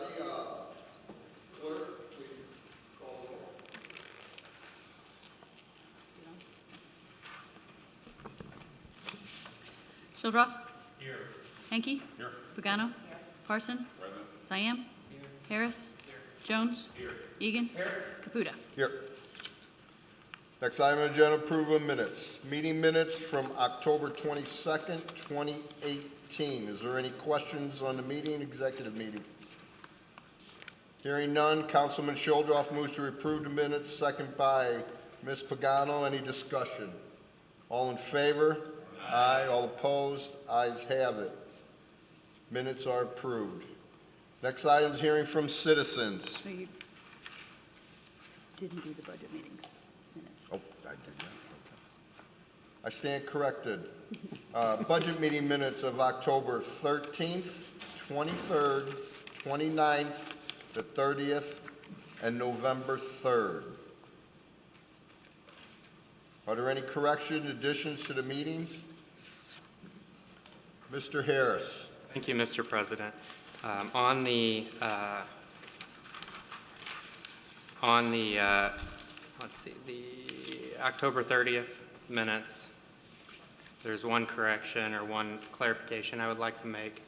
everybody. Clerk, please call the roll. Shildroth. Here. Hanky. Here. Pagano. Here. Parson. Present. Siam. Here. Harris. Here. Jones. Here. Egan. Here. Caputa. Here. Next item on the agenda, approval of minutes. Meeting minutes from October 22nd, 2018. Is there any questions on the meeting, executive meeting? Hearing none, Councilman Shildroth moves to approve the minutes, second by Ms. Pagano. Any discussion? All in favor? Aye. All opposed? Ayes have it. Minutes are approved. Next item is hearing from citizens. So you didn't do the budget meetings minutes. Oh, I did that. Okay. I stand corrected. Budget meeting minutes of October 13th, 23rd, 29th, the 30th, and November 3rd. Are there any corrections, additions to the meetings? Mr. Harris. Thank you, Mr. President. On the let's see, the October 30th minutes, there's one correction or one clarification I would like to make.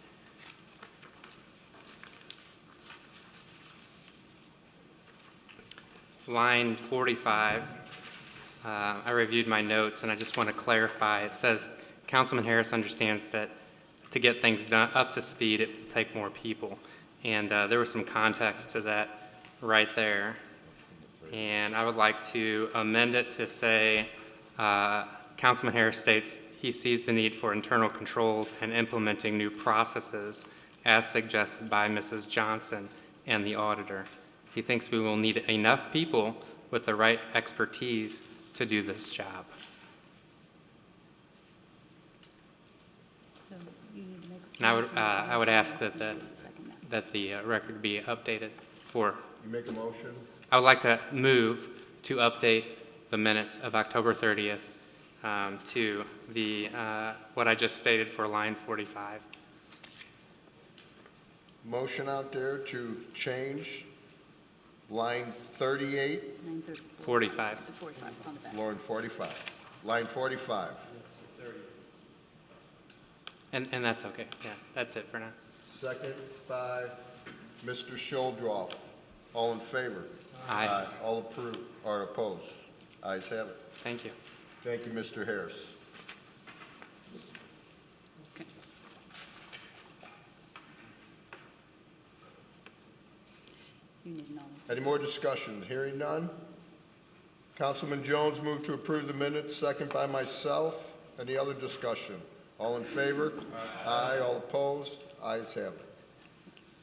Line 45, I reviewed my notes and I just want to clarify. It says, Councilman Harris understands that to get things done up to speed, it will take more people. And there was some context to that right there. And I would like to amend it to say, Councilman Harris states he sees the need for internal controls and implementing new processes as suggested by Mrs. Johnson and the auditor. He thinks we will need enough people with the right expertise to do this job. So you need to make a And I would ask that the record be updated for. You make a motion? I would like to move to update the minutes of October 30th to the what I just stated for line 45. Motion out there to change line 38, 45. 45 is on the back. line 45. Line 45. And that's okay. Yeah, that's it for now. Second by Mr. Shildroth. All in favor? Aye. All approved or opposed? Ayes have it. Thank you. Thank you, Mr. Harris. Okay. You need no. Any more discussion? Hearing none. Councilman Jones moved to approve the minutes, second by myself. Any other discussion? All in favor? Aye. All opposed? Ayes have it.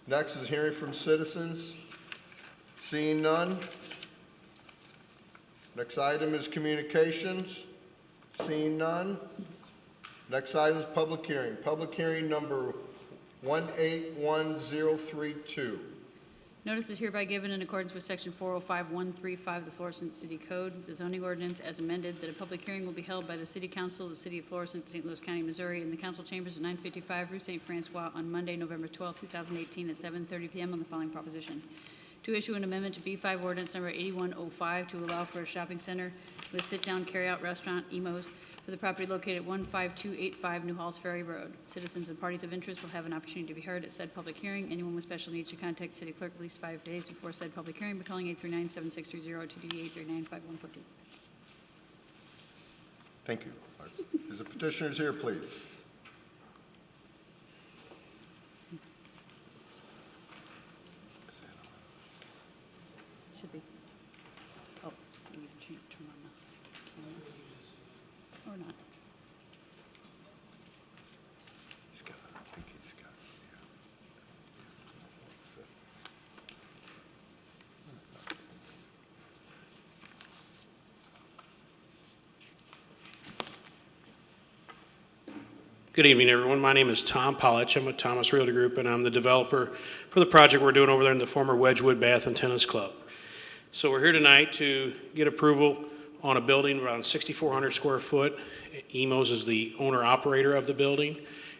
Next is hearing from citizens. Seeing none. Next item is communications. Seeing none. Next item is public hearing. Public hearing number 181032. Notice is hereby given in accordance with Section 405-135 of the Florissant City Code, the zoning ordinance as amended, that a public hearing will be held by the City Council of the City of Florissant, St. Louis County, Missouri, in the council chambers of 955 Rue St. Francois on Monday, November 12, 2018, at 7:30 p.m. on the following proposition: to issue an amendment to B5 ordinance number 8105 to allow for a shopping center with sit-down carry-out restaurant, EMOs, for the property located at 15285 New Halls Ferry Road. Citizens and parties of interest will have an opportunity to be heard at said public hearing. Anyone with special needs should contact City Clerk at least 5 days before said public hearing by calling 839-7630 or 2D-839-5142. Thank you. Is the petitioners here, please? Should be. Oh, you need to turn on the camera. Or not. He's got, I think he's got, Good evening, everyone. My name is Tom Pollich. I'm with Thomas Realty Group, and I'm the developer for the project we're doing over there in the former Wedgwood Bath and Tennis Club. So we're here tonight to get approval on a building around 6,400 square foot. Emos is the owner-operator of the building,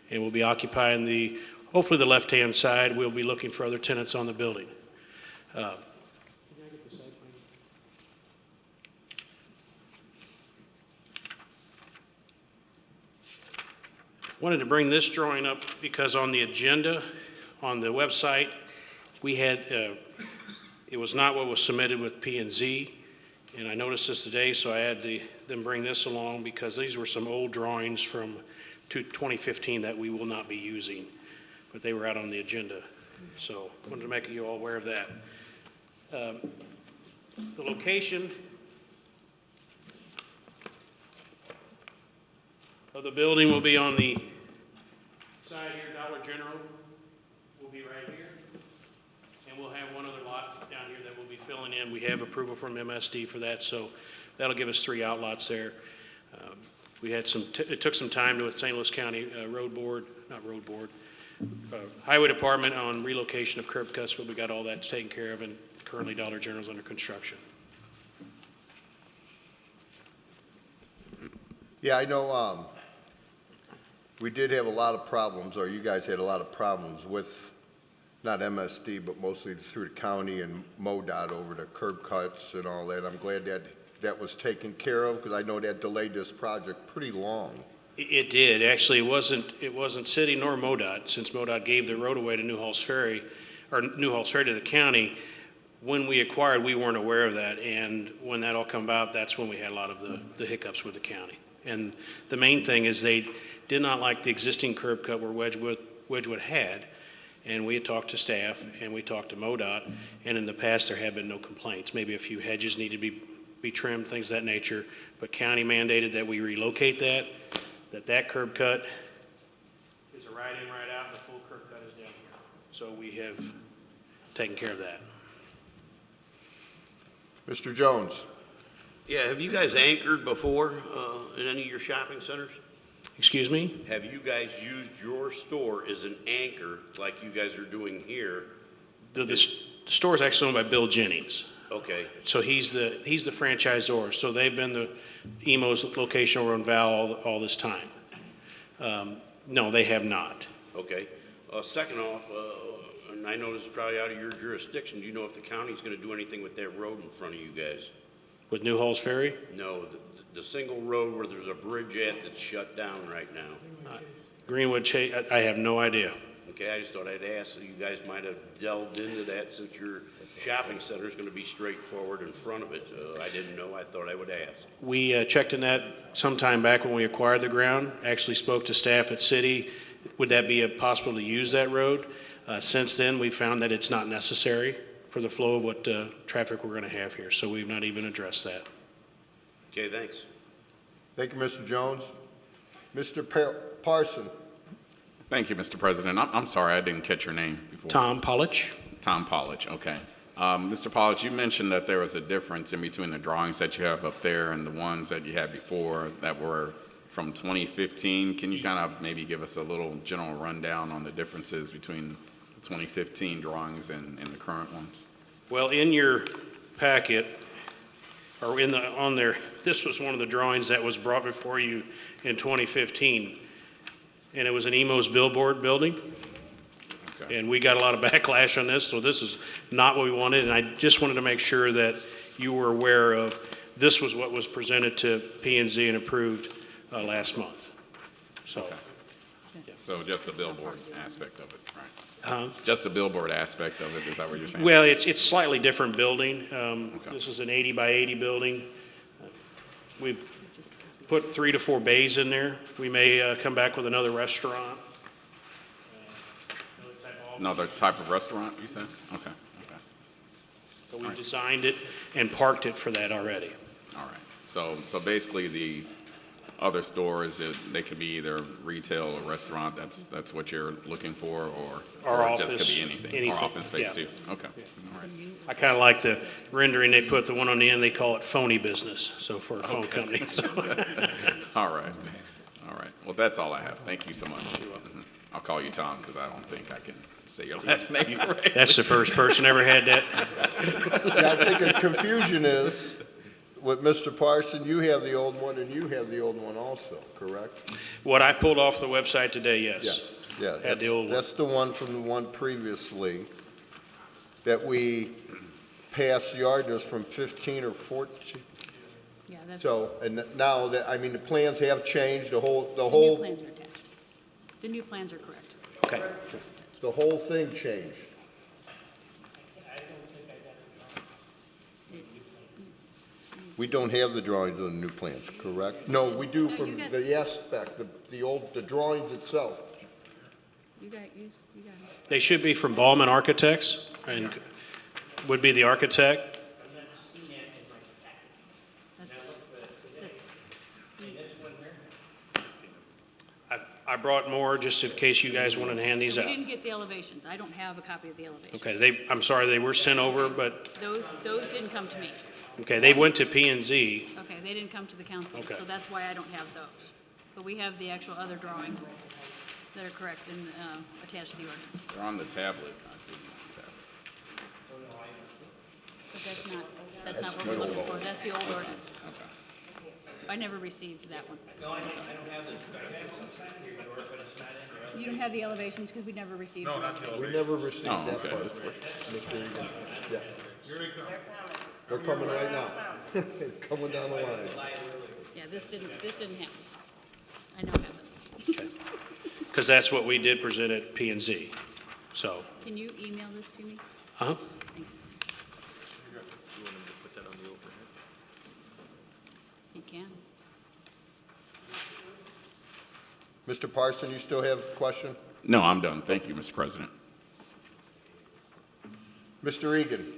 and will be occupying the hopefully the left-hand side, we'll be looking for other tenants on the building. Wanted to bring this drawing up because on the agenda, on the website, we had, it was not what was submitted with P&Z, and I noticed this today, so I had them bring this along because these were some old drawings from 2015 that we will not be using, but they were out on the agenda. So wanted to make you all aware of that. The location of the building will be on the side here. Dollar General will be right here. And we'll have one other lot down here that we'll be filling in. We have approval from MSD for that, so that'll give us 3 outlots there. We had it took some time with St. Louis County Highway Department on relocation of curb cuts, but we got all that taken care of, and currently Dollar General's under construction. Yeah, I know we did have a lot of problems, or you guys had a lot of problems with, not MSD, but mostly through the county and MoDOT over the curb cuts and all that. I'm glad that that was taken care of, because I know that delayed this project pretty long. It did. Actually, it wasn't city nor MoDOT, since MoDOT gave the road away to New Halls Ferry, or New Halls Ferry to the county. When we acquired, we weren't aware of that, and when that all come about, that's when we had a lot of the hiccups with the county. And the main thing is they did not like the existing curb cut where Wedgewood had, and we had talked to staff and we talked to MoDOT, and in the past there have been no complaints. Maybe a few hedges needed to be trimmed, things of that nature, but county mandated that we relocate that curb cut is a right in, right out, and the full curb cut is down here. So we have taken care of that. Mr. Jones? Yeah, have you guys anchored before in any of your shopping centers? Excuse me? Have you guys used your store as an anchor like you guys are doing here? The store is actually owned by Bill Jennings. Okay, So he's the franchisor. So they've been the EMO's location over in Val all this time. No, they have not. okay. Second off, and I know this is probably out of your jurisdiction, do you know if the county's gonna do anything with that road in front of you guys? With New Halls Ferry? No, the single road where there's a bridge at that's shut down right now. Greenwood Chase, I have no idea. Okay, I just thought I'd ask, so you guys might have delved into that since your shopping center is gonna be straightforward in front of it. I didn't know, I thought I would ask. We checked in that sometime back when we acquired the ground, actually spoke to staff at City. Would that be possible to use that road? Since then, we found that it's not necessary for the flow of what traffic we're going to have here, so we've not even addressed that. Okay, thanks. Thank you, Mr. Jones. Mr. Parson? Thank you, Mr. President. I'm sorry, I didn't catch your name before. Tom Polich? Tom Polich, okay. Mr. Polich, you mentioned that there was a difference in between the drawings that you have up there and the ones that you had before that were from 2015. Can you kind of maybe give us a little general rundown on the differences between the 2015 drawings and the current ones? Well, in your packet, or on there, this was one of the drawings that was brought before you in 2015. And it was an EMO's billboard building. Okay. And we got a lot of backlash on this, so this is not what we wanted. And I just wanted to make sure that you were aware of this was what was presented to P&Z and approved last month. So, So just the billboard aspect of it, right? Just the billboard aspect of it, is that what you're saying? well, it's slightly different building. This is an 80 by 80 building. We've put 3 to 4 bays in there. We may come back with another restaurant. Another type of restaurant, you said? Okay, okay. But we designed it and parked it for that already. All right. So basically the other stores, they could be either retail or restaurant, that's what you're looking for, or it just could be anything? Or office space yeah. too? Okay, all right. I kind of like the rendering they put, the one on the end, they call it phony business, so for a phone company. So. All right, all right. Well, that's all I have. Thank you so much. Mhm. I'll call you Tom, because I don't think I can say your last name right. That's the first person ever had that. Yeah, I think the confusion is, with Mr. Parson, you have the old one and you have the old one also, correct? What I pulled off the website today, yes. Yes. Yeah, had the old one. that's the one from the one previously that we passed the ordinance from 15 or 14. Yeah, that's, So, and now that, I mean, the plans have changed, the the new whole, plans are attached. The new plans are correct. Okay. the whole thing changed. We don't have the drawings of the new plans, correct? No, we do No, from you got- the aspect, the drawings itself. You got it. They should be from Ballman Architects, and would be the architect. I brought more just in case you guys wanted to hand these We out. didn't get the elevations. I don't have a copy of the elevations. Okay, I'm sorry, they were sent over, but, Those didn't come to me. okay, they went to P and Z. Okay, they didn't come to the council, Okay. so that's why I don't have those. But we have the actual other drawings that are correct and attached to the ordinance. They're on the tablet. I see them on the tablet. But that's not what we're looking for. That's the old ordinance. I never received that one. No, I don't have the. You don't have the elevations because we never received them. We never received Oh, that okay, part. this works. Mr. Egan. Yeah. They're coming right now. Coming down the line. Yeah, this didn't happen. I know it happened. Because that's what we did present at P and Z, so. Can you email this to me? Uh-huh. Thank you. You can. Mr. Parson, you still have a question? No, I'm done. Thank you, Mr. President. Mr. Egan?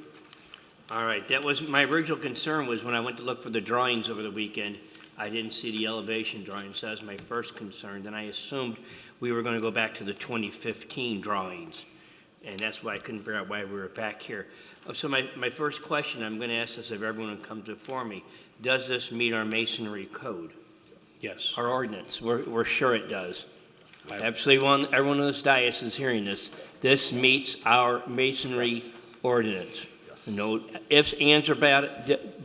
All right, that was, my original concern was when I went to look for the drawings over the weekend, I didn't see the elevation drawings, so that was my first concern. Then I assumed we were going to go back to the 2015 drawings, and that's why I couldn't figure out why we were back here. So my first question, I'm going to ask this of everyone who comes before me, does this meet our masonry code, Yes. our ordinance? We're sure it does. Absolutely, everyone on this dais is hearing this. This meets our masonry ordinance. No ifs, ands, or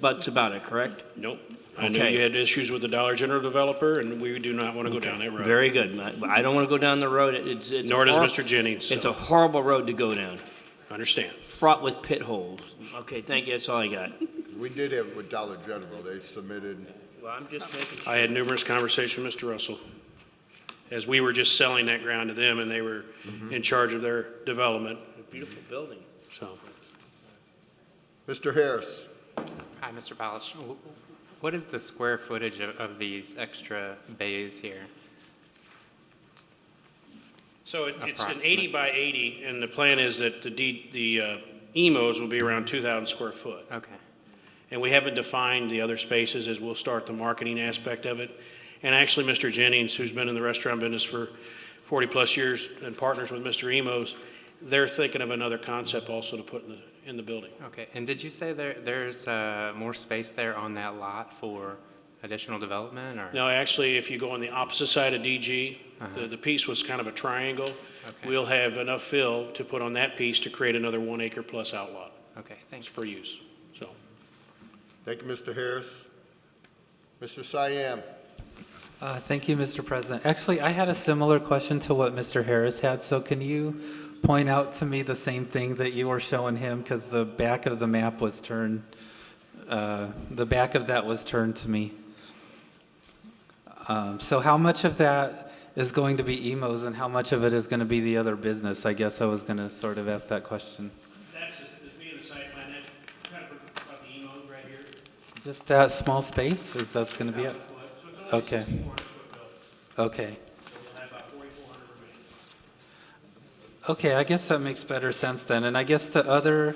buts about it, correct? Nope. I knew Okay. you had issues with the Dollar General developer, and we do not want to go down that road. Very good. I don't want to go down the road. It's Nor does hor- Mr. Jennings. It's so a horrible road to go down, Understand. fraught with pit holes. Okay, thank you. That's all I got. We did have it with Dollar General. They submitted, Well, I'm just making I had numerous conversations with Mr. Russell, as we were just selling that ground to them, and they were in charge of their development, a beautiful building. so. Mr. Harris? Hi, Mr. Balish. What is the square footage of these extra bays here? So it's an Approximate. 80 by 80, and the plan is that the EMOs will be around 2,000 square foot. Okay. And we haven't defined the other spaces as we'll start the marketing aspect of it. And actually, Mr. Jennings, who's been in the restaurant business for 40-plus years and partners with Mr. Emos, they're thinking of another concept also to put in the building. Okay. And did you say there's more space there on that lot for additional development, or? Now, actually, if you go on the opposite side of DG, the piece was kind of a triangle. Okay. We'll have enough fill to put on that piece to create another 1 acre plus outlot Okay, thanks. for use, so. Thank you, Mr. Harris. Mr. Siam? Thank you, Mr. President. Actually, I had a similar question to what Mr. Harris had, so can you point out to me the same thing that you were showing him? Because the back of the map was turned, the back of that was turned to me. So how much of that is going to be emos and how much of it is going to be the other business? I guess I was going to sort of ask that question. That's being the site plan, that kind of about the EMOs right here. Just that small space, that's going to be it? So it's only Okay. 6,400 foot building, Okay. so we'll have about 4,400 remaining. Okay, I guess that makes better sense then. And I guess the other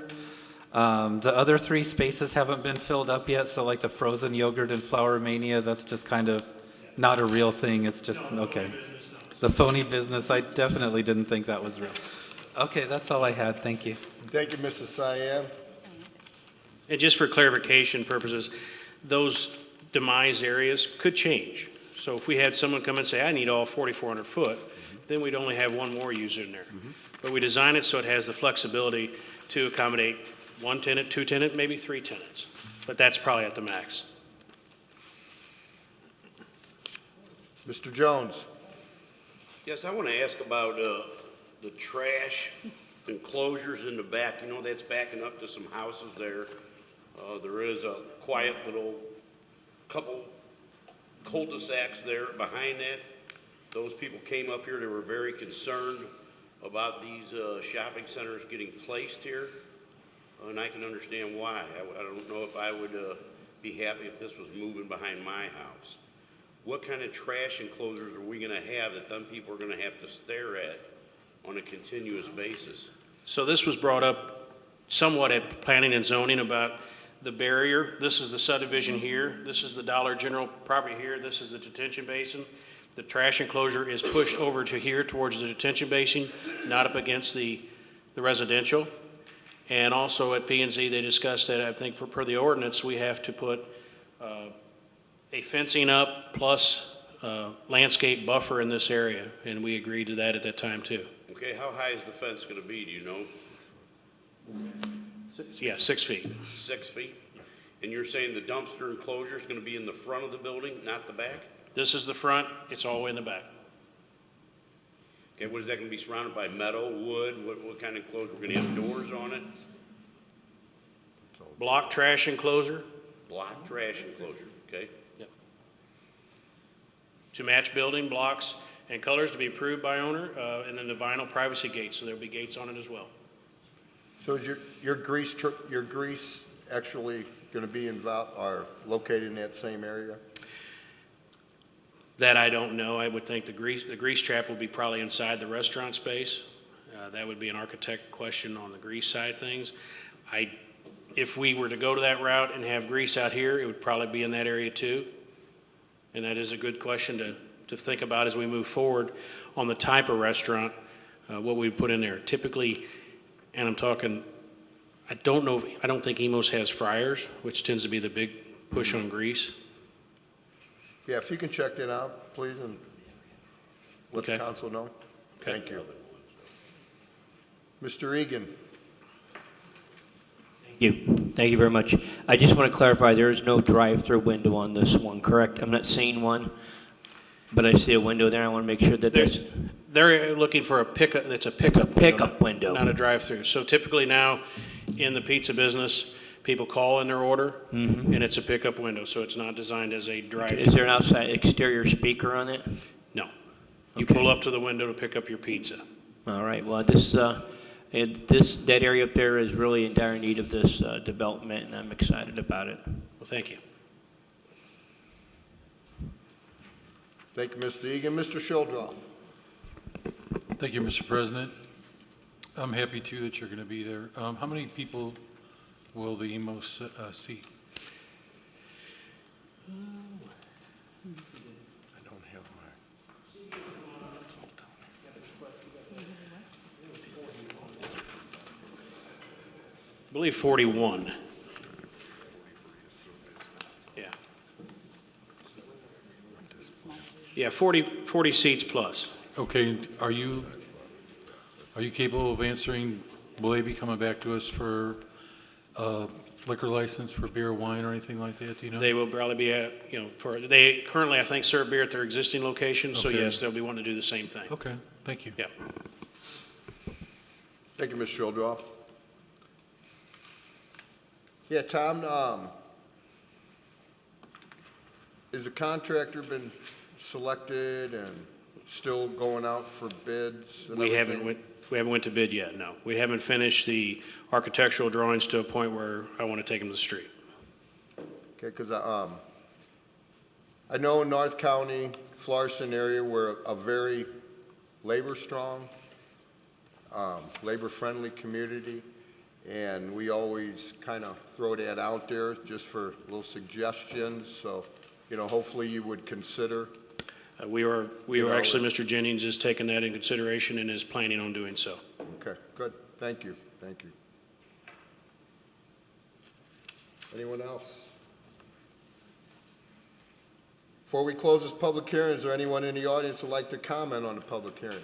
three spaces haven't been filled up yet, so like the frozen yogurt and Flower Mania, that's just kind of not a real thing, it's just, okay. The phony business, I definitely didn't think that was real. Okay, that's all I had, thank you. Thank you, Mrs. Siam. And just for clarification purposes, those demise areas could change. So if we had someone come and say, I need all 4,400 foot, then we'd only have one more user in there. But we design it so it has the flexibility to accommodate one tenant, two tenant, maybe three tenants. But that's probably at the max. Mr. Jones? Yes, I want to ask about the trash enclosures in the back. You know, that's backing up to some houses there. There is a quiet little couple cul-de-sacs there behind that. Those people came up here, they were very concerned about these shopping centers getting placed here, and I can understand why. I don't know if I would be happy if this was moving behind my house. What kind of trash enclosures are we gonna have that them people are gonna have to stare at on a continuous basis? So this was brought up somewhat at planning and zoning about the barrier. This is the subdivision here. This is the Dollar General property here. This is the detention basin. The trash enclosure is pushed over to here towards the detention basin, not up against the residential. And also at P&Z, they discussed that, I think per the ordinance, we have to put a fencing up plus landscape buffer in this area, and we agreed to that at that time too. Okay, how high is the fence gonna be, do you know? Yeah, 6 feet. 6 feet? And you're saying the dumpster enclosure is gonna be in the front of the building, not the back? This is the front, it's all the way in the back. Okay, what is that gonna be surrounded by, metal, wood, what kind of enclosure? We're gonna have doors on it? Block trash enclosure Block trash enclosure, okay? to match building blocks and colors to be approved by owner, and then the vinyl privacy gates, so there'll be gates on it as well. So is your grease actually going to be involved or located in that same area? That I don't know. I would think the grease trap will be probably inside the restaurant space. That would be an architect question on the grease side of things. If we were to go to that route and have grease out here, it would probably be in that area too. And that is a good question to think about as we move forward on the type of restaurant, what we put in there. Typically, and I'm talking, I don't think Emos has fryers, which tends to be the big push on grease. Yeah, if you can check that out, please, and let the Okay. council know. Okay. Thank you. Mr. Egan. Thank you very much. I just want to clarify, there is no drive-through window on this one, correct? I'm not seeing one, but I see a window there. I want to make sure that there's, They're looking for a pickup, it's a pickup window. pickup window. Not a drive-through. So typically now, in the pizza business, people call in their order, and it's a pickup window, so it's not designed as a drive-through. Is there an outside exterior speaker on it? No. You Okay. pull up to the window to pick up your pizza. All right, well, that area up there is really in dire need of this development, and I'm excited about it. Well, thank you. Thank you, Mr. Egan. Mr. Shildroff. Thank you, Mr. President. I'm happy too that you're going to be there. How many people will the Emos seat? I don't have my... I believe 41. Yeah. Yeah, 40 seats plus. Okay, are you capable of answering, will they be coming back to us for liquor license for beer or wine or anything like that, do you know? They will probably be they currently, I think, serve beer at their existing location, so Okay. yes, they'll be wanting to do the same thing. Okay, thank you. Yeah. Thank you, Mr. Shildroff. Yeah, Tom, has the contractor been selected and still going out for bids and We everything? haven't went to bid yet, no. We haven't finished the architectural drawings to a point where I want to take them to the street. Okay, because I know in North County, Florissant area, we're a very labor-strong, labor-friendly community, and we always kind of throw that out there just for little suggestions, so, hopefully you would consider. We are actually, Mr. Jennings is taking that in consideration and is planning on doing so. Okay, good, thank you. Anyone else? Before we close this public hearing, is there anyone in the audience who would like to comment on the public hearing?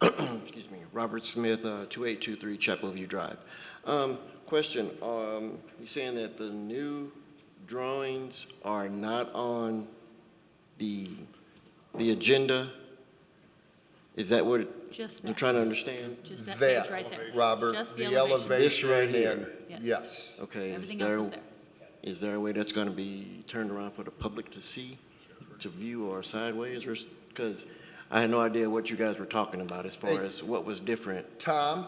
Excuse me, Robert Smith, 2823 Chapel View Drive. Question, you're saying that the new drawings are not on the agenda? Is that what Just I'm that, trying to understand? just that That, page right there. Robert, Just the This elevation right here. and, Yes. yes. Okay, Everything else is there. is there a way that's gonna be turned around for the public to see, to view, or sideways, or, because I had no idea what you guys were talking about as far Hey. as what was different. Tom?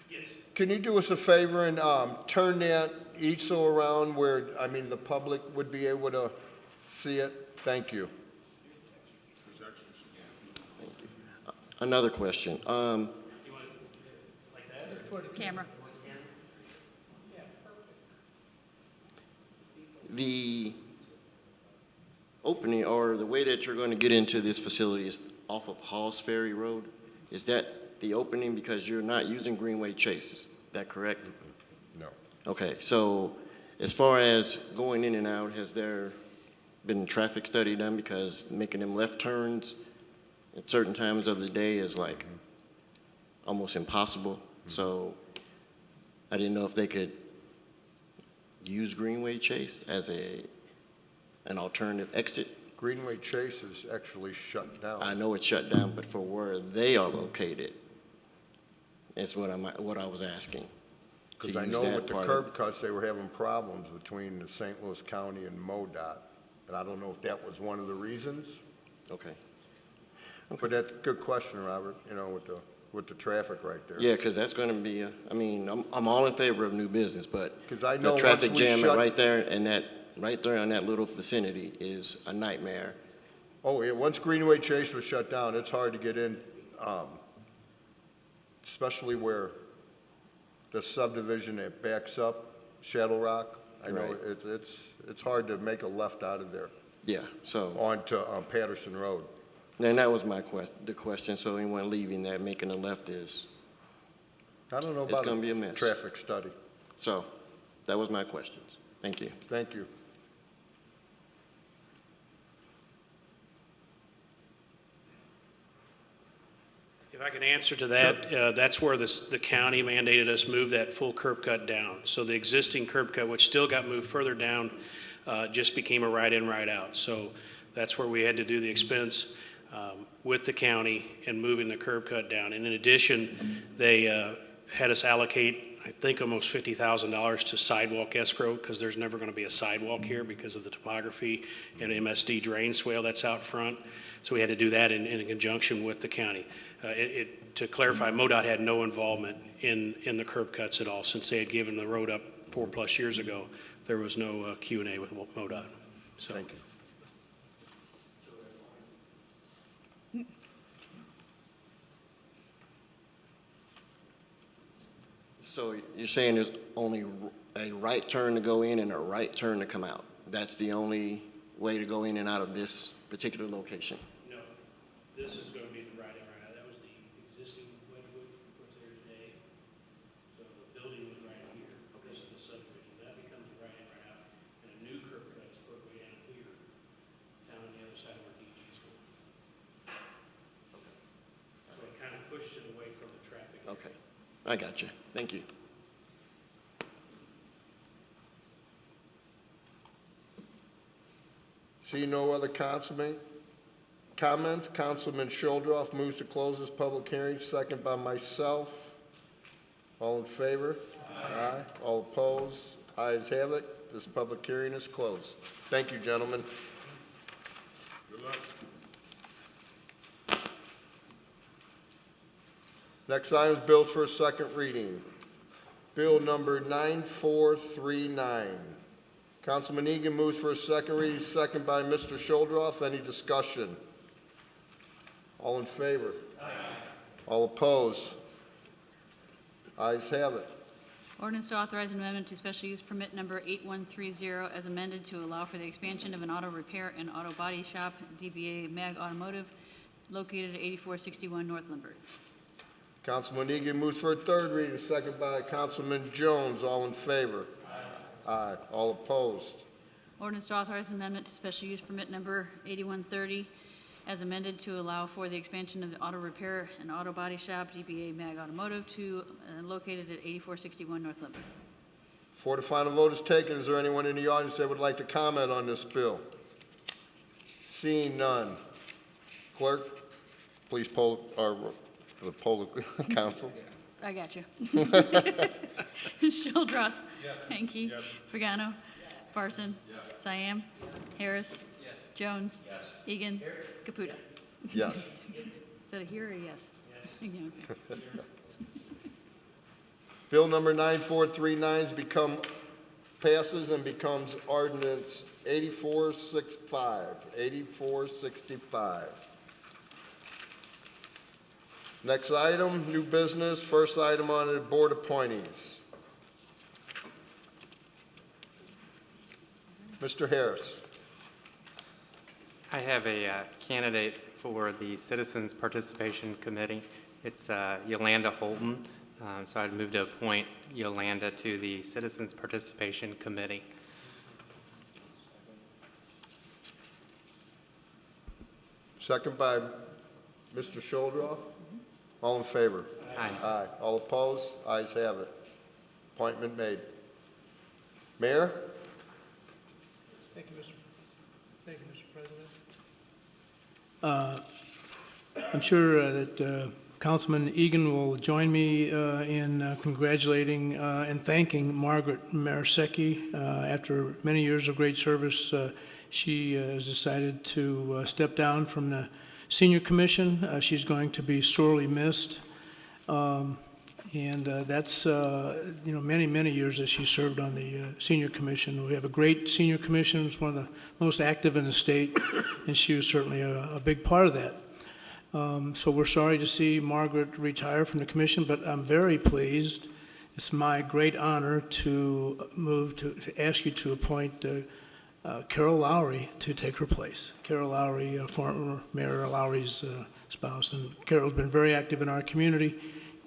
Yes. Can you do us a favor and turn that easel around where, I mean, the public would be able to see it? Thank you. Another question, Camera. the opening, or the way that you're going to get into this facility is off of Halls Ferry Road? Is that the opening because you're not using Greenway Chase? Is that correct? No. Okay, so as far as going in and out, has there been a traffic study done? Because making them left turns at certain times of the day is like almost impossible. So I didn't know if they could use Greenway Chase as an alternative exit. Greenway Chase is actually shut down. I know it's shut down, but for where they are located, is what I was asking. to Because I use know that with the part curb cuts, they were having problems between the St. Louis County and MoDOT. And I don't know if that was one of the reasons, Okay. but that's a good question, Robert, you know, with the traffic right there. Yeah, because that's going to be, I mean, I'm all in favor of new business, but 'Cause I know the once traffic we jam shut- right there and right there in that little vicinity is a nightmare. Oh, yeah, once Greenway Chase was shut down, it's hard to get in, especially where the subdivision that backs up, Shadow Rock. I know Right. it's hard to make a left out of there Yeah, so, onto Patterson Road. and that was the question, so anyone leaving that, making a left is, I don't know It's about gonna be a mess. traffic study. so, that was my questions. Thank you. Thank you. If I can answer to that, that's where the county mandated us move that full curb cut down. So the existing curb cut, which still got moved further down, just became a right in, right out. So that's where we had to do the expense with the county and moving the curb cut down. And in addition, they had us allocate, I think, almost $50,000 to sidewalk escrow, because there's never going to be a sidewalk here because of the topography and MSD drain swale that's out front. So we had to do that in conjunction with the county. To clarify, MoDOT had no involvement in the curb cuts at all. Since they had given the road up 4+ years ago, there was no Q&A with MoDOT. So, Thank you. So you're saying there's only a right turn to go in and a right turn to come out? That's the only way to go in and out of this particular location? no, this is going to be the right in, right out. That was the existing Wedgewood, what's there today. So the building was right here. This is the subdivision. That becomes right in, right out. And a new curb cut is put way down here, down on the other side where DG's going. So it kind of pushed it away from the traffic. Okay, I got you. Thank you. See no other comments? Councilman Shuldroff moves to close this public hearing, second by myself. All in favor? Aye. All opposed? Ayes have it. This public hearing is closed. Thank you, gentlemen. Good luck. Next item is bills for a second reading. Bill number 9439. Councilman Egan moves for a second reading, second by Mr. Shuldroff. Any discussion? All in favor? Aye. All opposed? Ayes have it. Ordinance to authorize an amendment to special use permit number 8130 as amended to allow for the expansion of an auto repair and auto body shop, DBA Mag Automotive, located at 8461 North Lindbergh. Councilman Egan moves for a third reading, second by Councilman Jones. All in favor? Aye. All opposed? Ordinance to authorize an amendment to special use permit number 8130 as amended to allow for the expansion of the auto repair and auto body shop, DBA Mag Automotive, to located at 8461 North Limerick. Before the final vote is taken, is there anyone in the audience that would like to comment on this bill? Seeing none. Clerk, please poll, or the poll council. I got you. Shildroth. Hanky. Pagano. Parson. Siam. Harris. Jones. Egan. Caputa. Yes. Is that a here or a yes? Yeah, okay. Bill number 9439 passes and becomes ordinance 8465. Next item, new business. First item on the board appointees. Mr. Harris. I have a candidate for the Citizens Participation Committee. It's Yolanda Holton. So I'd move to appoint Yolanda to the Citizens Participation Committee. Second by Mr. Shildroth. All in favor? Aye. Aye. All opposed? Ayes have it. Appointment made. Mayor? Thank you, Mr. President. I'm sure that Councilman Egan will join me in congratulating and thanking Margaret MRCC. After many years of great service, she has decided to step down from the Senior Commission. She's going to be sorely missed. And that's, many years that she served on the Senior Commission. We have a great Senior Commission. It's one of the most active in the state, and she was certainly a big part of that. So we're sorry to see Margaret retire from the commission, but I'm very pleased. It's my great honor to ask you to appoint Carol Lowry to take her place. Carol Lowry, former Mayor Lowry's spouse, and Carol's been very active in our community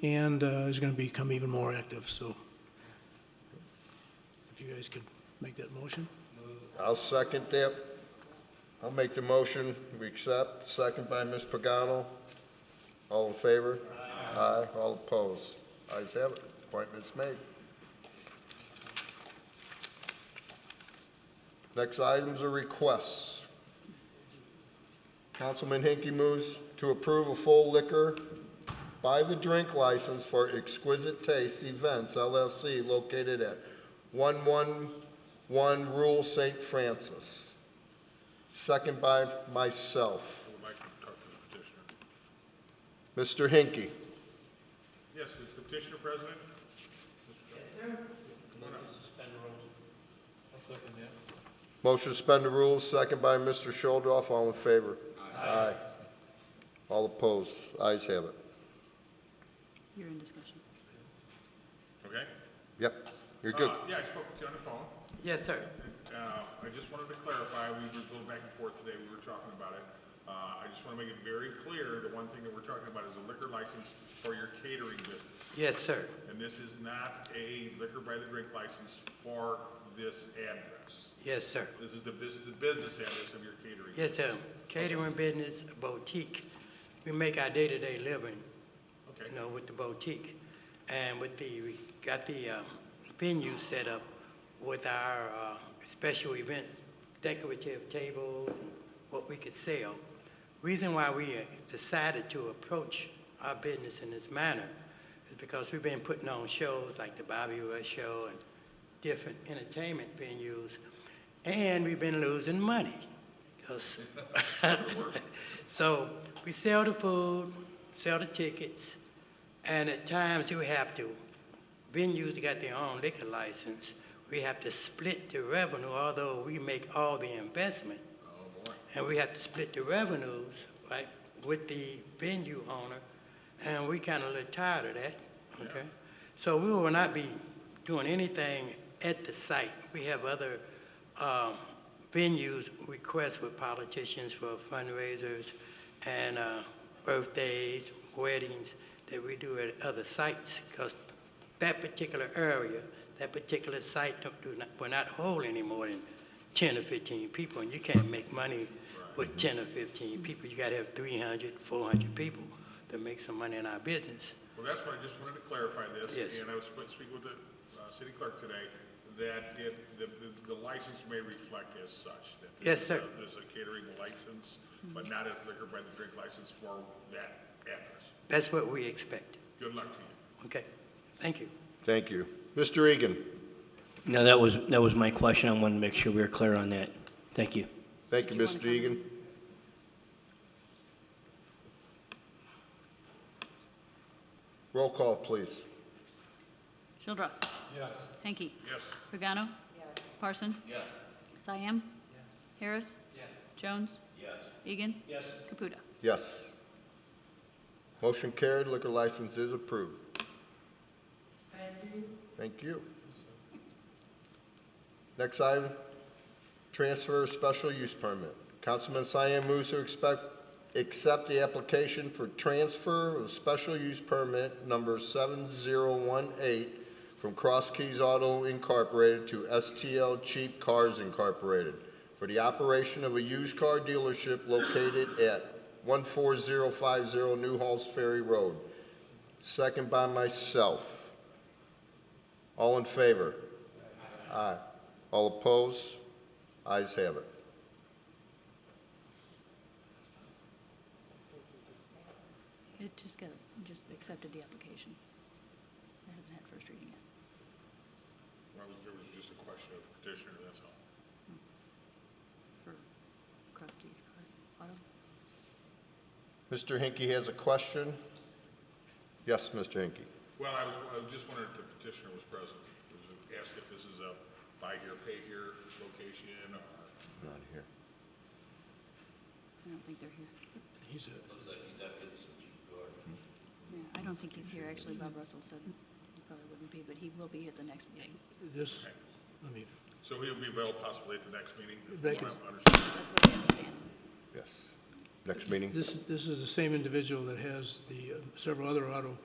and is going to become even more active. So if you guys could make that motion. I'll second that. I'll make the motion. We accept. Second by Ms. Pagano. All in favor? Aye. All opposed? Ayes have it. Appointment's made. Next items are requests. Councilman Hinkie moves to approve a full liquor by the drink license for Exquisite Taste Events LLC located at 111 Rule St. Francis. Second by myself. I would like to talk to the petitioner. Mr. Hinkie. Yes, is the petitioner present? Yes, sir. Come on up. Motion to suspend the rules, second by Mr. Shildroth. All in favor? Aye. All opposed? Ayes have it. You're in discussion. Okay? Yep, you're good. Yeah, I spoke with you on the phone. Yes, sir. I just wanted to clarify, we were going back and forth today, we were talking about it. I just want to make it very clear, the one thing that we're talking about is a liquor license for your catering business. Yes, sir. And this is not a liquor by the drink license for this address. Yes, sir. This is the business address of your catering. Yes, sir. Catering business, boutique. We make our day-to-day living, Okay. with the boutique. And we got the venue set up with our special event, decorative tables, and what we could sell. Reason why we decided to approach our business in this manner is because we've been putting on shows like the Bobby Rush Show and different entertainment venues, and we've been losing money. So we sell the food, sell the tickets, and at times we have to, venues that got their own liquor license, we have to split the revenue, although we make all the investment. And we have to split the revenues, right, with the venue owner, and we kind of a little tired of that, okay? So we will not be doing anything at the site. We have other venues requests with politicians for fundraisers and birthdays, weddings that we do at other sites, because that particular area, that particular site will not hold any more than 10 or 15 people, and you can't make money put 10 or 15 people. You gotta have 300, 400 people to make some money in our business. Well, that's what I just wanted to clarify this. Yes. And I was speaking with the city clerk today, that if the license may reflect as such. That Yes, sir. There's a catering license, but not a liquor by the drink license for that address. That's what we expect. Good luck to you. Okay, thank you. Thank you. Mr. Egan? No, that was my question. I wanted to make sure we were clear on that. Thank you. Thank you, Do you wanna Mr. Egan. Roll call, please. Shildroth. Yes. Hanky. Yes. Pagano. Parson. Yes. Cyan. Harris. Jones. Egan. Caputa. Yes. Motion carried, liquor license is approved. Thank you. Next item, transfer of special use permit. Councilman Cyan moves to accept the application for transfer of special use permit number 7018 from Cross Keys Auto Incorporated to STL Cheap Cars Incorporated for the operation of a used car dealership located at 14050 New Halls Ferry Road. Second by myself. All in favor? Aye. All opposed? Ayes have it. It just accepted the application. It hasn't had first reading yet. Well, there was just a question of petitioner, that's all. For Cross Keys Car Auto. Mr. Hinkie has a question. Yes, Mr. Hinkie. Well, I just wondered if the petitioner was present. It was asked if this is a buy here, pay here location, or... Not here. I don't think they're here. He's a, Yeah, I don't think he's here. Actually, Bob Russell said he probably wouldn't be, but he will be at the next meeting. this, let me, So he'll be available possibly at the next meeting? Right. If Yes. I'm understanding. That's what I understand. Yes. Next meeting? this is the same individual that has the several other auto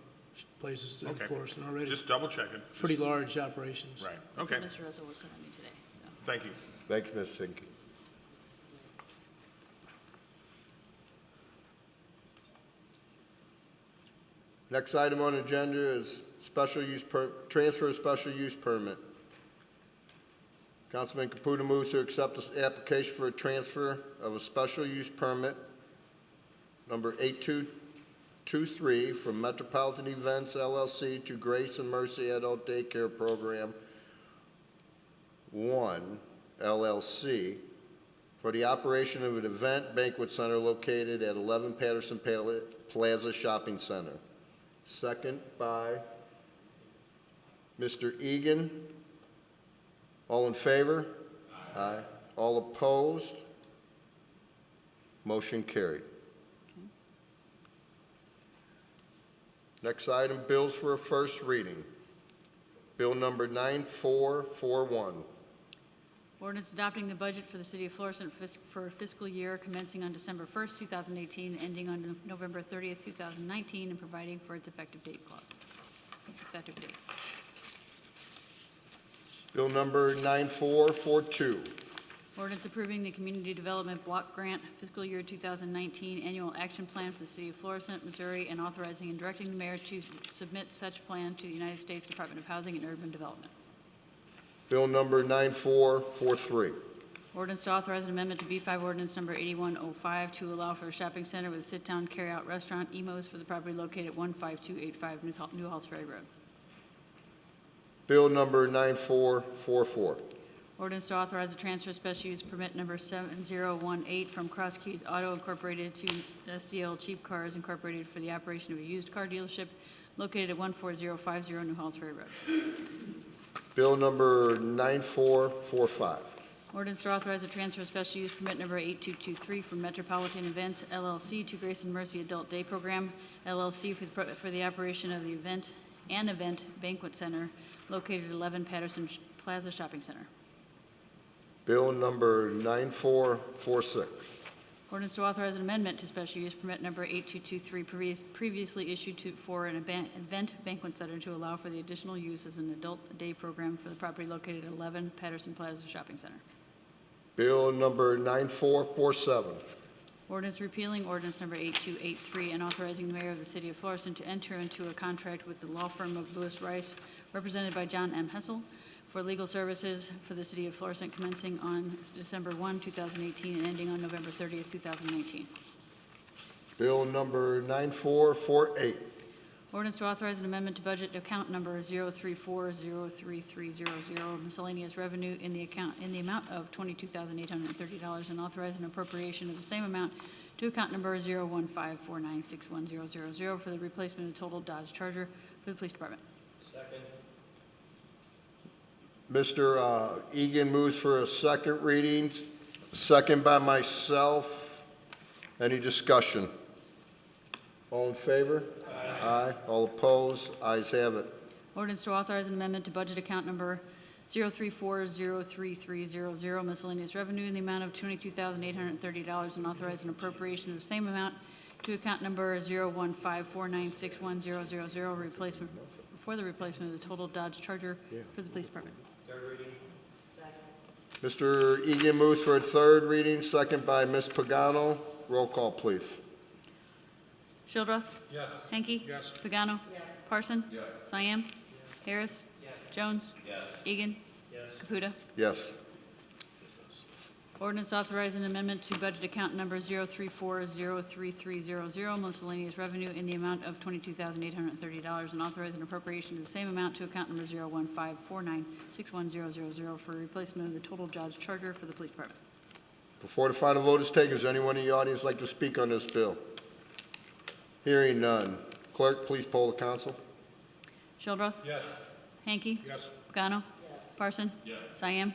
places in Okay. Florissant already. Just double checking. Pretty large operations. Right, That's okay. what Mr. Russell was telling me today, so. Thank you. Thanks, Mr. Hinkie. Next item on the agenda is transfer of special use permit. Councilman Caputa moves to accept this application for a transfer of a special use permit number 8223 from Metropolitan Events LLC to Grace and Mercy Adult Daycare Program 1 LLC for the operation of an event banquet center located at 11 Patterson Plaza Shopping Center. Second by Mr. Egan. All in favor? Aye. All opposed? Motion carried. Next item, bills for a first reading. Bill number 9441. Ordinance adopting the budget for the city of Florissant for fiscal year commencing on December 1st, 2018, ending on November 30th, 2019, and providing for its effective date clause. Effective date. Bill number 9442. Ordinance approving the Community Development Block Grant Fiscal Year 2019 Annual Action Plan for the City of Florissant, Missouri, and authorizing and directing the mayor to submit such plan to the United States Department of Housing and Urban Development. Bill number 9443. Ordinance to authorize an amendment to B5 Ordinance Number 8105 to allow for a shopping center with a sit-down carry-out restaurant, Emos, for the property located at 15285 New Halls Ferry Road. Bill number 9444. Ordinance to authorize a transfer of special use permit number 7018 from Cross Keys Auto Incorporated to SDL Cheap Cars Incorporated for the operation of a used car dealership located at 14050 New Halls Ferry Road. Bill number 9445. Ordinance to authorize a transfer of special use permit number 8223 from Metropolitan Events LLC to Grace and Mercy Adult Day Program LLC for the operation of the event banquet center located at 11 Patterson Plaza Shopping Center. Bill number 9446. Ordinance to authorize an amendment to special use permit number 8223 previously issued for an event banquet center to allow for the additional use as an adult day program for the property located at 11 Patterson Plaza Shopping Center. Bill number 9447. Ordinance repealing ordinance number 8283 and authorizing the mayor of the city of Florissant to enter into a contract with the law firm of Lewis Rice, represented by John M. Hessel, for legal services for the city of Florissant commencing on December 1, 2018 and ending on November 30th, 2019. Bill number 9448. Ordinance to authorize an amendment to budget account number 034-03300 miscellaneous revenue in the amount of $22,830 and authorize an appropriation of the same amount to account number 01549610000 for the replacement of total Dodge Charger for the police department. Mr. Egan moves for a second reading, second by myself. Any discussion? All in favor? Aye. All opposed? Ayes have it. Ordinance to authorize an amendment to budget account number 034-03300 miscellaneous revenue in the amount of $22,830 and authorize an appropriation of the same amount to account number 01549610000 replacement for the replacement of the total Dodge Charger for the police department. Mr. Egan moves for a third reading, second by Ms. Pagano. Roll call, please. Shildroth. Yes. Hanky. Yes. Pagano. Yes. Parson. Yes. Cyan. Harris. Yes. Jones. Yes. Egan. Yes. Caputa. Yes. Ordinance authorizing an amendment to budget account number 034-03300 miscellaneous revenue in the amount of $22,830 and authorizing appropriation of the same amount to account number 01549610000 for replacement of the total Dodge Charger for the police department. Before the final vote is taken, is there anyone in the audience like to speak on this bill? Hearing none. Clerk, please poll the council. Shildroth. Yes. Hanky. Yes. Pagano. Yes. Parson. Yes. Cyan.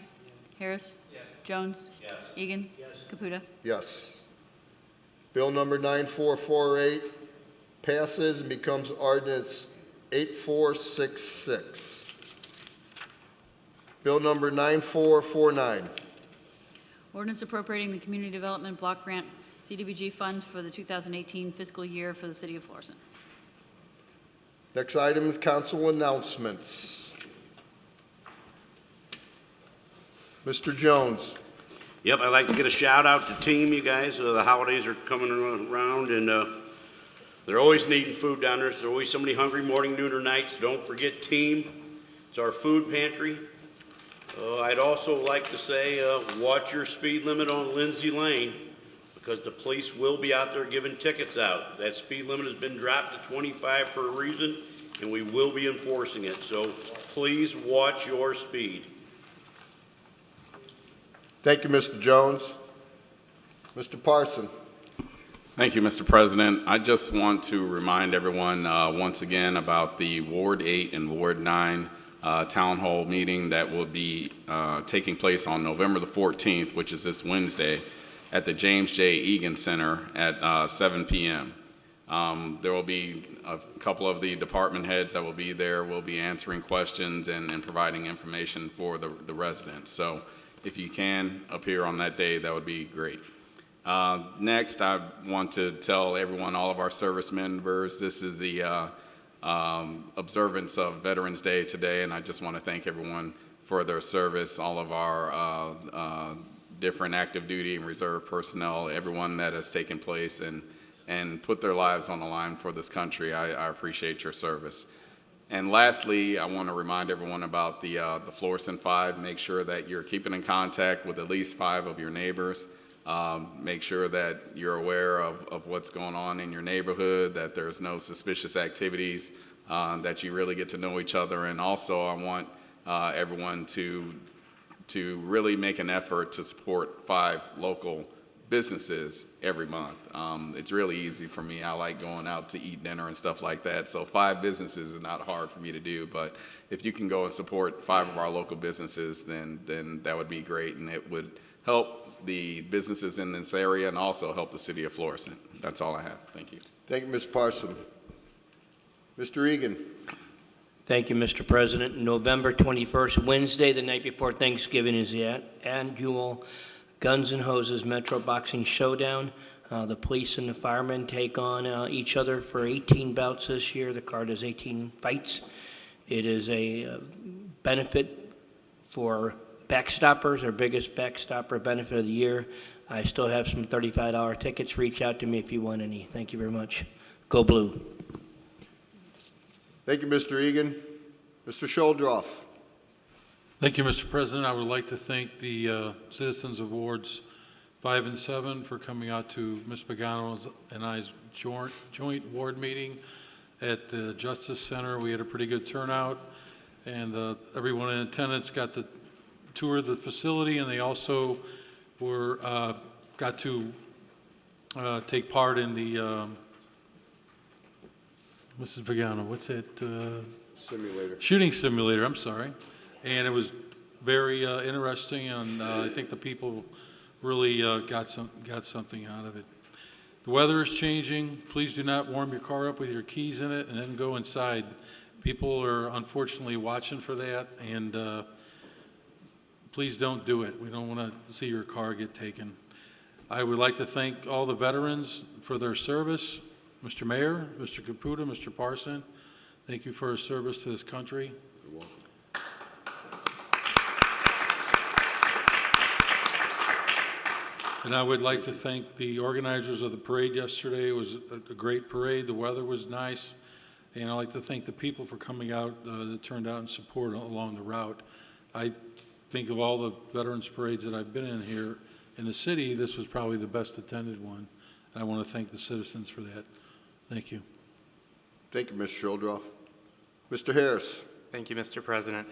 Harris. Yes. Jones. Yes. Egan. Yes. Caputa. Yes. Bill number 9448 passes and becomes ordinance 8466. Bill number 9449. Ordinance appropriating the Community Development Block Grant CDBG funds for the 2018 fiscal year for the city of Florissant. Next item is council announcements. Mr. Jones. Yep, I'd like to get a shout out to team, you guys. The holidays are coming around and they're always needing food down there. So there's always somebody hungry morning, noon, or night. So don't forget team. It's our food pantry. I'd also like to say watch your speed limit on Lindsay Lane because the police will be out there giving tickets out. That speed limit has been dropped to 25 for a reason and we will be enforcing it. So please watch your speed. Thank you, Mr. Jones. Mr. Parson. Thank you, Mr. President. I just want to remind everyone once again about the Ward 8 and Ward 9 town hall meeting that will be taking place on November the 14th, which is this Wednesday, at the James J. Egan Center at 7 p.m. There will be a couple of the department heads that will be there. We'll be answering questions and providing information for the residents. So if you can appear on that day, that would be great. Next, I want to tell everyone, all of our service members, this is the observance of Veterans Day today, and I just want to thank everyone for their service, all of our different active duty and reserve personnel, everyone that has taken place and put their lives on the line for this country. I appreciate your service. And lastly, I want to remind everyone about the Florissant 5. Make sure that you're keeping in contact with at least 5 of your neighbors. Make sure that you're aware of what's going on in your neighborhood, that there's no suspicious activities, that you really get to know each other. And also, I want everyone to really make an effort to support 5 local businesses every month. It's really easy for me. I like going out to eat dinner and stuff like that. So 5 businesses is not hard for me to do, but if you can go and support 5 of our local businesses, then that would be great, and it would help the businesses in this area and also help the city of Florissant. That's all I have. Thank you. Thank you, Mr. Parson. Mr. Egan. Thank you, Mr. President. November 21st, Wednesday, the night before Thanksgiving, is the annual Guns and Hoses Metro Boxing Showdown. The police and the firemen take on each other for 18 bouts this year. The card is 18 fights. It is a benefit for backstoppers, our biggest backstopper benefit of the year. I still have some $35 tickets. Reach out to me if you want any. Thank you very much. Go Blue. Thank you, Mr. Egan. Mr. Shuldroff. Thank you, Mr. President. I would like to thank the citizens of Wards 5 and 7 for coming out to Ms. Pagano's and I's joint ward meeting at the Justice Center. We had a pretty good turnout, and everyone in attendance got the tour of the facility, and they also were got to take part in the Mrs. Pagano, what's it? Simulator. Shooting simulator, I'm sorry. And it was very interesting, and I think the people really got something out of it. The weather is changing. Please do not warm your car up with your keys in it and then go inside. People are unfortunately watching for that, and please don't do it. We don't want to see your car get taken. I would like to thank all the veterans for their service. Mr. Mayor, Mr. Caputa, Mr. Parson, thank you for your service to this country. You're welcome. And I would like to thank the organizers of the parade yesterday. It was a great parade. The weather was nice. And I'd like to thank the people for coming out that turned out in support along the route. I think of all the veterans parades that I've been in here in the city, this was probably the best attended one. And I want to thank the citizens for that. Thank you. Thank you, Mr. Shuldroff. Mr. Harris. Thank you, Mr. President.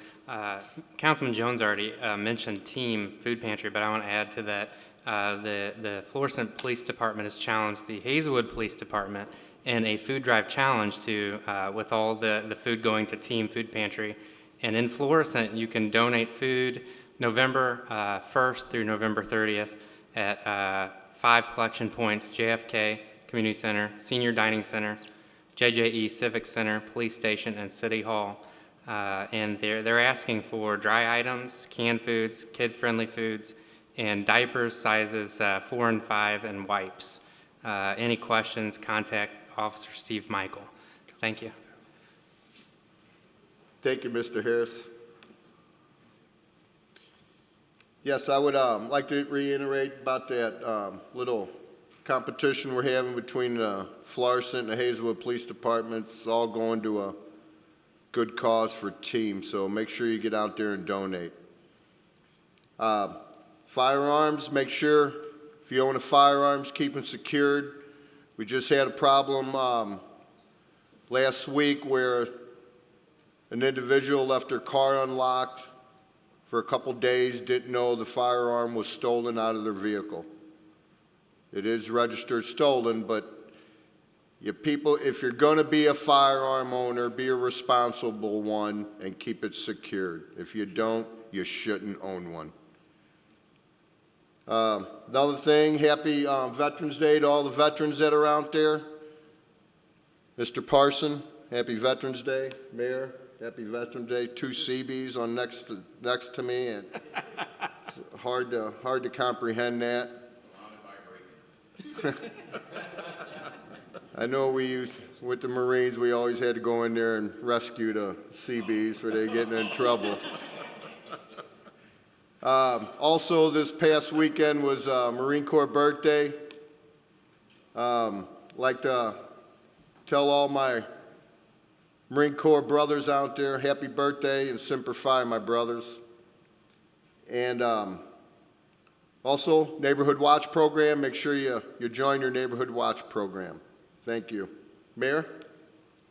Councilman Jones already mentioned Team Food Pantry, but I want to add to that the Florissant Police Department has challenged the Hazelwood Police Department in a food drive challenge to with all the food going to Team Food Pantry. And in Florissant, you can donate food November 1st through November 30th at 5 collection points: JFK Community Center, Senior Dining Center, JJE Civic Center, Police Station, and City Hall. And they're asking for dry items, canned foods, kid-friendly foods, and diapers sizes 4 and 5, and wipes. Any questions, contact Officer Steve Michael. Thank you. Thank you, Mr. Harris. Yes, I would like to reiterate about that little competition we're having between Florissant and the Hazelwood Police Department. It's all going to a good cause for Team, so make sure you get out there and donate. Firearms, make sure if you own a firearms, keep them secured. We just had a problem last week where an individual left their car unlocked for a couple days, didn't know the firearm was stolen out of their vehicle. It is registered stolen, but you people, if you're going to be a firearm owner, be a responsible one and keep it secured. If you don't, you shouldn't own one. Another thing, happy Veterans Day to all the veterans that are out there. Mr. Parson, happy Veterans Day. Mayor, happy Veterans Day. 2 CBs on next to me, and it's hard to comprehend that. I know with the Marines, we always had to go in there and rescue the CBs for they getting in trouble. Also, this past weekend was Marine Corps birthday. Like to tell all my Marine Corps brothers out there, happy birthday and Semper Fi, my brothers. And also, Neighborhood Watch program, make sure you join your Neighborhood Watch program. Thank you. Mayor?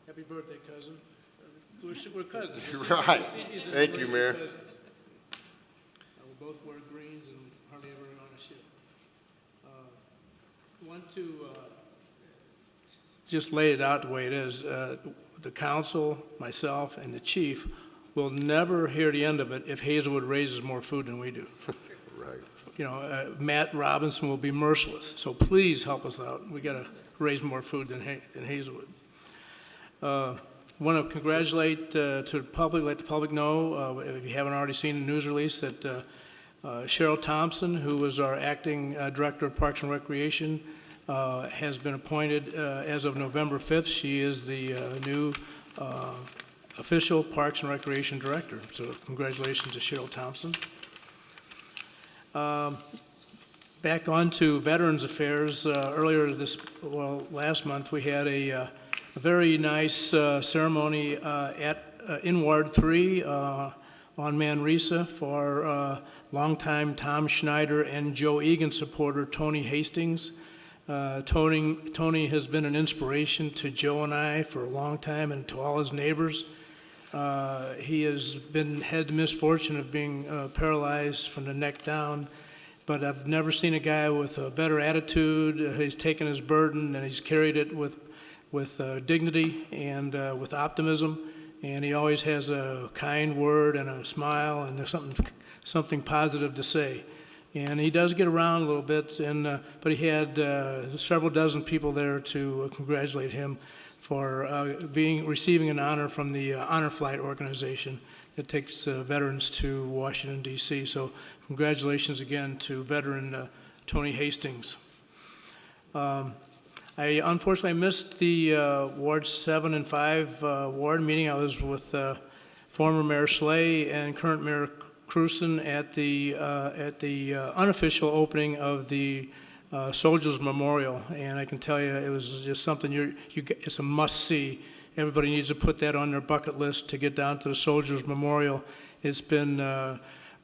Happy birthday, cousin. We're cousins. Right. Thank you, Mayor. Cousins. We both wear greens and hardly ever on a ship. Want to just lay it out the way it is. The council, myself, and the chief will never hear the end of it if Hazelwood raises more food than we do. Right. You know, Matt Robinson will be merciless. So please help us out. We got to raise more food than Hazelwood. Want to congratulate to the public, let the public know, if you haven't already seen the news release, that Cheryl Thompson, who was our acting director of Parks and Recreation, has been appointed as of November 5th. She is the new official Parks and Recreation director. So congratulations to Cheryl Thompson. back on to Veterans Affairs. Last month, we had a very nice ceremony in Ward 3 on Manresa for longtime Tom Schneider and Joe Egan supporter Tony Hastings. Tony has been an inspiration to Joe and I for a long time and to all his neighbors. He has had the misfortune of being paralyzed from the neck down, but I've never seen a guy with a better attitude. He's taken his burden and he's carried it with dignity and with optimism, and he always has a kind word and a smile and there's something positive to say. And he does get around a little bit, but he had several dozen people there to congratulate him for receiving an honor from the Honor Flight organization that takes veterans to Washington, D.C. So congratulations again to veteran Tony Hastings. I unfortunately missed the Ward 7 and 5 ward meeting. I was with former Mayor Slay and current Mayor Cruson at the unofficial opening of the Soldiers Memorial, and I can tell you it was just something it's a must-see. Everybody needs to put that on their bucket list to get down to the Soldiers Memorial. It's been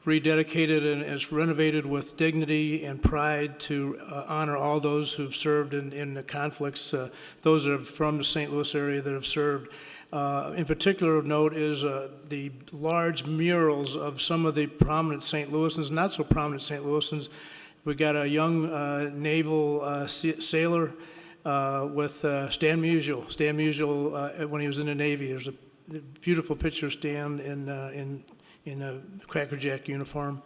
rededicated and it's renovated with dignity and pride to honor all those who've served in the conflicts, those that are from the St. Louis area that have served. In particular of note is the large murals of some of the prominent St. Louisans, not so prominent St. Louisans. We got a young naval sailor with Stan Musial. Stan Musial, when he was in the Navy, there's a beautiful picture of Stan in a Cracker Jack uniform.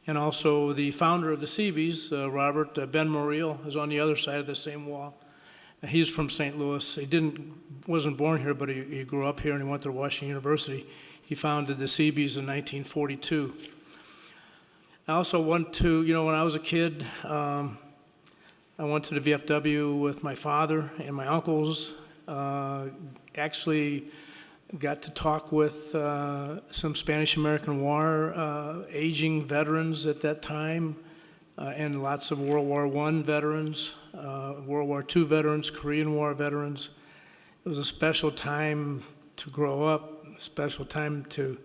And also the founder of the Seabees, Robert Ben Morial, is on the other side of the same wall. He's from St. Louis. He wasn't born here, but he grew up here and he went to Washington University. He founded the Seabees in 1942. I also went to, when I was a kid, I went to the VFW with my father and my uncles. Actually got to talk with some Spanish-American War aging veterans at that time, and lots of World War I veterans, World War II veterans, Korean War veterans. It was a special time to grow up, a special time to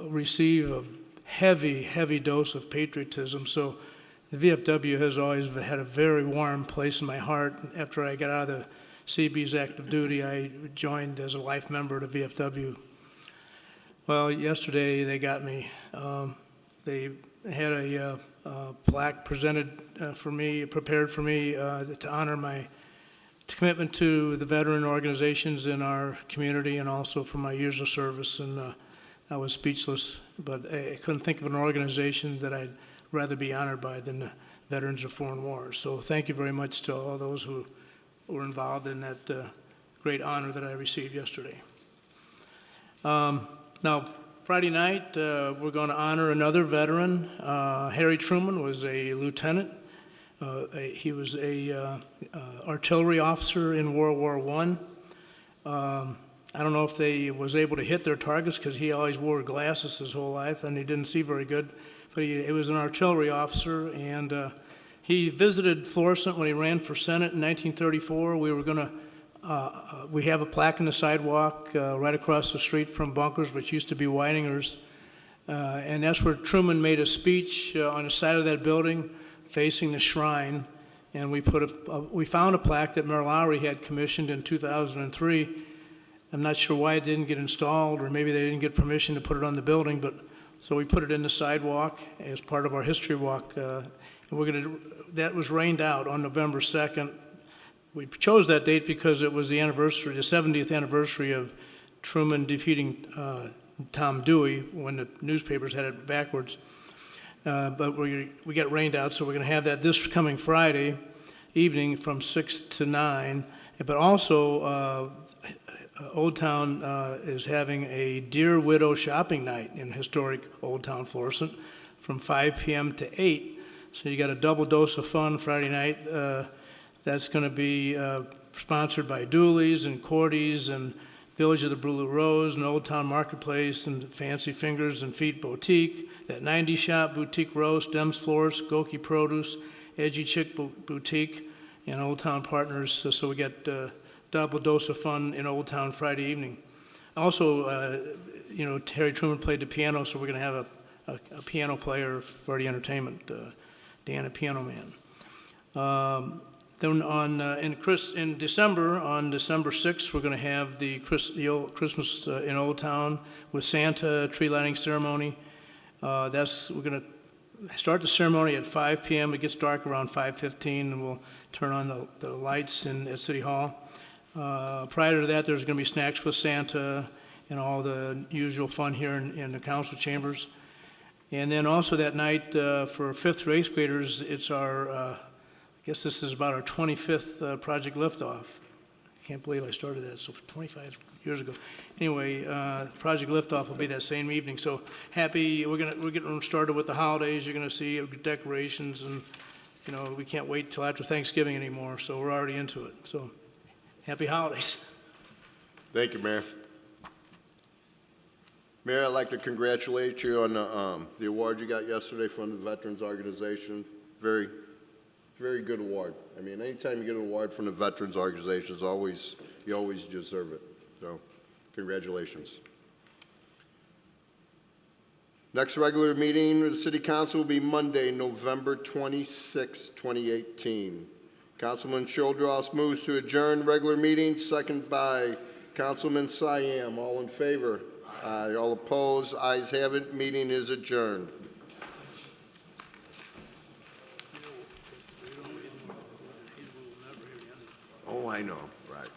receive a heavy, heavy dose of patriotism. So the VFW has always had a very warm place in my heart. After I got out of the Seabees active duty, I joined as a life member of the VFW. Well, yesterday they got me. They had a plaque presented prepared for me to honor my commitment to the veteran organizations in our community and also for my years of service. And I was speechless, but I couldn't think of an organization that I'd rather be honored by than the Veterans of Foreign Wars. So thank you very much to all those who were involved in that great honor that I received yesterday. Now, Friday night, we're going to honor another veteran. Harry Truman was a lieutenant. He was a artillery officer in World War I. I don't know if they was able to hit their targets because he always wore glasses his whole life and he didn't see very good. But he was an artillery officer, and he visited Florissant when he ran for Senate in 1934. We have a plaque in the sidewalk right across the street from Bunkers, which used to be Weininger's. And that's where Truman made a speech on the side of that building facing the shrine. And we found a plaque that Mayor Lowry had commissioned in 2003. I'm not sure why it didn't get installed, or maybe they didn't get permission to put it on the building, but so we put it in the sidewalk as part of our history walk. And that was rained out on November 2nd. We chose that date because it was the 70th anniversary of Truman defeating Tom Dewey when the newspapers had it backwards. But we got rained out, so we're going to have that this coming Friday evening from 6 to 9. But also, Old Town is having a Dear Widow shopping night in historic Old Town Florissant from 5 p.m. to 8. So you got a double dose of fun Friday night. That's going to be sponsored by Dooley's and Cordy's and Village of the Blue Rose, and Old Town Marketplace, and Fancy Fingers and Feet Boutique, that 90 Shop, Boutique Roast, Dems Florist, Goki Produce, Edgy Chick Boutique, and Old Town Partners. So we got double dose of fun in Old Town Friday evening. Also, you know, Terry Truman played the piano, so we're going to have a piano player for the entertainment, Dan, a piano man. Then in December, on December 6th, we're going to have the Christmas in Old Town with Santa tree lighting ceremony. We're going to start the ceremony at 5 p.m. It gets dark around 5:15, and we'll turn on the lights at City Hall. Prior to that, there's going to be snacks with Santa and all the usual fun here in the council chambers. And then also that night, for 5th through 8th graders, it's I guess this is about our 25th Project Liftoff. I can't believe I started that, so 25 years ago. Anyway, Project Liftoff will be that same evening. So happy, we're getting started with the holidays. You're gonna see decorations, and you know, we can't wait till after Thanksgiving anymore, so we're already into it. So happy holidays. Thank you, Mayor. Mayor, I'd like to congratulate you on the award you got yesterday from the Veterans Organization. Very good award. I mean, anytime you get an award from the Veterans Organization, you always deserve it. So, congratulations. Next regular meeting of the City Council will be Monday, November 26, 2018. Councilman Childross moves to adjourn regular meeting, second by Councilman Siam. All in favor? Aye. All opposed? Ayes have it. Meeting is adjourned. Oh, I know, right.